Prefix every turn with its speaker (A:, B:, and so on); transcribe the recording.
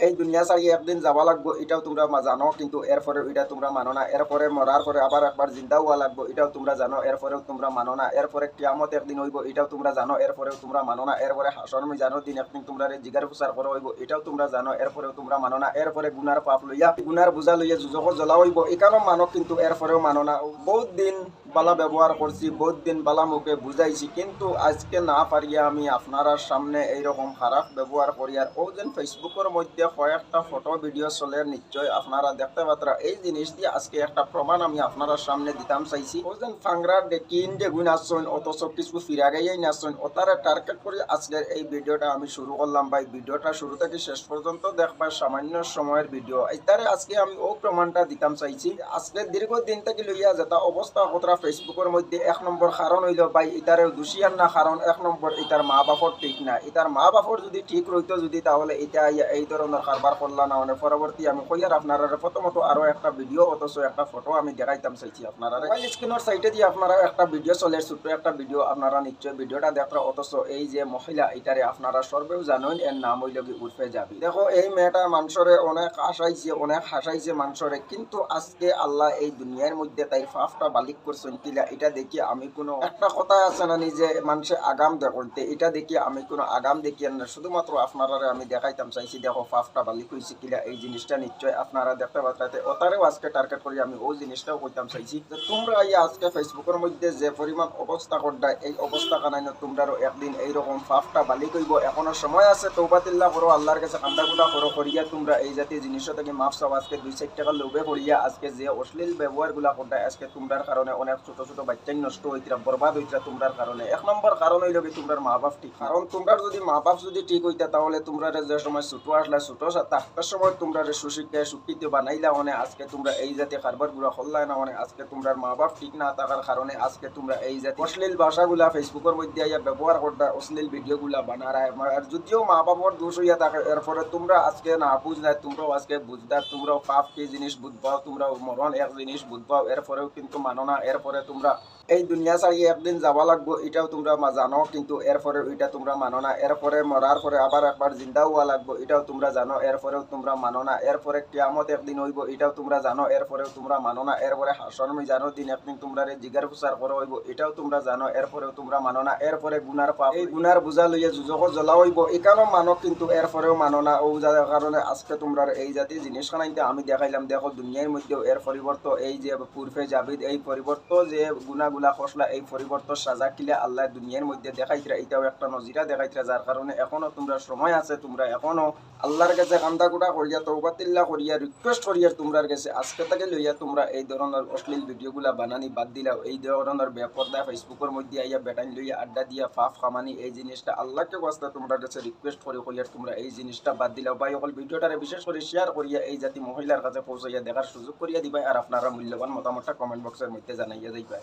A: এই দুনিয়া ছাড়িয়ে একদিন যাওয়া লাগবো এটাও তোমরা জানো, কিন্তু এরপরে এটা তোমরা মানো না। এরপরে মরার পরে আবার একবার জিন্দা হওয়া লাগবো এটাও তোমরা জানো, এরপরেও তোমরা মানো না। এরপরে কিয়ামত একদিন হইব এটাও তোমরা জানো, এরপরেও তোমরা মানো না। এরপরে হাসর মিজানের দিন একদিন তোমরা জিগার প্রচার করা হইব এটাও তোমরা জানো, এরপরেও তোমরা মানো না। এরপরে গুনার পাপ লইয়া গুনার বোঝা লইয়া যুজক জ্বলা হইব এখানেও মানো, কিন্তু এরপরেও মানো না। বহুত দিন বালা ব্যবহার করছি, বহুত দিন বালা মুখে বুঝাইছি, কিন্তু আজকে না পারিয়া আমি আপনারা সামনে এইরকম খারাপ ব্যবহার করি। আর ও যেন ফেসবুকের মধ্যে কয়েকটা ফটো ভিডিও চলে, নিশ্চয় আপনারা দেখতে পাত্রা। এই জিনিস দিয়ে আজকে একটা প্রমাণ আমি আপনারা সামনে দিতাম চাইছি। ও যেন ফাংরা ডেকিন ডেগুই নাচছেন, অথচ কিছু ফিরা গাইয়াই নাচছেন, ওতারে টার্গেট করে আজকের এই ভিডিওটা আমি শুরু করলাম। ভাই ভিডিওটা শুরু থেকে শেষ পর্যন্ত দেখবার সামান্য সময়ের ভিডিও এইটারে আজকে আমি ও প্রমাণটা দিতাম চাইছি। আজকে দীর্ঘদিন থেকে লইয়া যেটা অবস্থা কতটা ফেসবুকের মধ্যে এক নম্বর কারণ হইল ভাই এটারে দোষিয়ার না, কারণ এক নম্বর এটার মা বাপর ঠিক না। এটার মা বাপর যদি ঠিক রইতো যদি, তাহলে এটা এই ধরনের কারবার করলা না। মানে পরবর্তী আমি কইয়ার আপনারা প্রথমত আরো একটা ভিডিও অথচ একটা ফটো আমি দেখাইতাম চাইছি আপনারা। মোবাইল স্ক্রিনের সাইটে দিয়ে আপনারা একটা ভিডিও চলে, ছোট্ট একটা ভিডিও, আপনারা নিশ্চয় ভিডিওটা দেখরা। অথচ এই যে মহিলা এটারে আপনারা সর্বেও জানেন, এর নাম হইল কি উর্ফে যাবি। দেখো এই মেয়েটা মানুষরে অনেক আশাইছে, অনেক হাসাইছে মানুষরে, কিন্তু আজকে আল্লাহ এই দুনিয়ার মধ্যে তাই ফাফটা বালিক করছেন কিলা এটা দেখি আমি কোনো একটা কথা আছে না নিজে মানুষে আগাম দেখতে, এটা দেখি আমি কোনো আগাম দেখি না। শুধুমাত্র আপনারা আমি দেখাইতাম চাইছি দেখো ফাফটা বালিক হয়েছে কিলা। এই জিনিসটা নিশ্চয় আপনারা দেখতে পাচ্ছেন, ওটারেও আজকে টার্গেট করি আমি ওই জিনিসটাও কইতাম চাইছি যে তোমরা আজকে ফেসবুকের মধ্যে যে পরিমাণ অবস্থা করডা, এই অবস্থা কানাইন তোমরারও একদিন এইরকম ফাফটা বালিক হইব। এখনো সময় আছে, তৌবাতিল্লাহ করো, আল্লাহর কাছে কান্দাকুটা করো, করিয়া তোমরা এই জাতীয় জিনিস থেকে মাফ চাও। আজকে 2-4 টাকা লোভে করিয়া আজকে যে অশ্লীল ব্যবহার গুলা করডা, আজকে তোমরার কারণে অনেক ছোট ছোট বাচ্চাই নষ্ট হইতরা, বরবাদ হইতরা তোমরার কারণে। এক নম্বর কারণ হইল কি তোমরার মা বাপ ঠিক। কারণ তোমরার যদি মা বাপ যদি ঠিক হইতা, তাহলে তোমরা যে সময় ছোট আসলা, ছোট থাকার সময় তোমরা সুশিক্ষায় শিক্ষিত বানাইলা, মানে আজকে তোমরা এই জাতীয় কারবার গুলা করলাই না। মানে আজকে তোমরার মা বাপ ঠিক না থাকার কারণে আজকে তোমরা এই জাতীয় অশ্লীল ভাষাগুলা ফেসবুকের মধ্যে ব্যবহার করতা, অশ্লীল ভিডিও গুলা বানায়। আর যদিও মা বাবার দোষ হইয়া থাকে, এরপরে তোমরা আজকে না বুঝ নাই, তোমরাও আজকে বুঝদার, তোমরাও পাপ কি জিনিস বুঝবাও, তোমরাও মরণ এক জিনিস বুঝবাও, এরপরেও কিন্তু মানো না। এরপরে তোমরা এই দুনিয়া ছাড়িয়ে একদিন যাওয়া লাগবো এটাও তোমরা জানো, কিন্তু এরপরে ওইটা তোমরা মানো না। এরপরে মরার পরে আবার একবার জিন্দা হওয়া লাগবো এটাও তোমরা জানো, এরপরেও তোমরা মানো না। এরপরে কিয়ামত একদিন হইব এটাও তোমরা জানো, এরপরেও তোমরা মানো না। এরপরে হাসর মিজানের দিন একদিন তোমরা জিগার প্রচার করা হইব এটাও তোমরা জানো, এরপরেও তোমরা মানো না। এরপরে গুনার পাপ, এই গুনার বোঝা লইয়া যুজক জ্বলা হইব এখানেও মানো, কিন্তু এরপরেও মানো না। ও যার কারণে আজকে তোমরা এই জাতীয় জিনিস খানাইতে আমি দেখাইলাম। দেখো দুনিয়ার মধ্যেও এর পরিবর্তন এই যে পূর্বে জাবিদ, এই পরিবর্তন যে গুনাগুলা খসলা, এই পরিবর্তন সাজা কিলে আল্লাহ দুনিয়ার মধ্যে দেখাইতরা, এটাও একটা নজিরা দেখাইতরা। যার কারণে এখনো তোমরা সময় আছে, তোমরা এখনো আল্লাহর কাছে কান্দাকুটা করিয়া তৌবাতিল্লাহ করিয়া রিকোয়েস্ট করিয়া তোমরার কাছে আজকে থেকে লইয়া তোমরা এই ধরনের অশ্লীল ভিডিওগুলা বানানি বাদ দিলাও। এই ধরনের বেপরদা ফেসবুকের মধ্যে আইয়া বেটাইন লইয়া আড্ডা দিয়া ফাফ খামানি, এই জিনিসটা আল্লাহকে বাস্তা তোমরা কাছে রিকোয়েস্ট করি করিয়া তোমরা এই জিনিসটা বাদ দিলাও। ভাই অকল ভিডিওটারে বিশেষ করে শেয়ার করিয়া এই জাতি মহিলার কাছে পৌঁছাইয়া দেখার সুযোগ করিয়া দিবাই। আর আপনারা মূল্যবান মতামতটা কমেন্ট বক্সের মধ্যে জানাইয়া যাইবাই।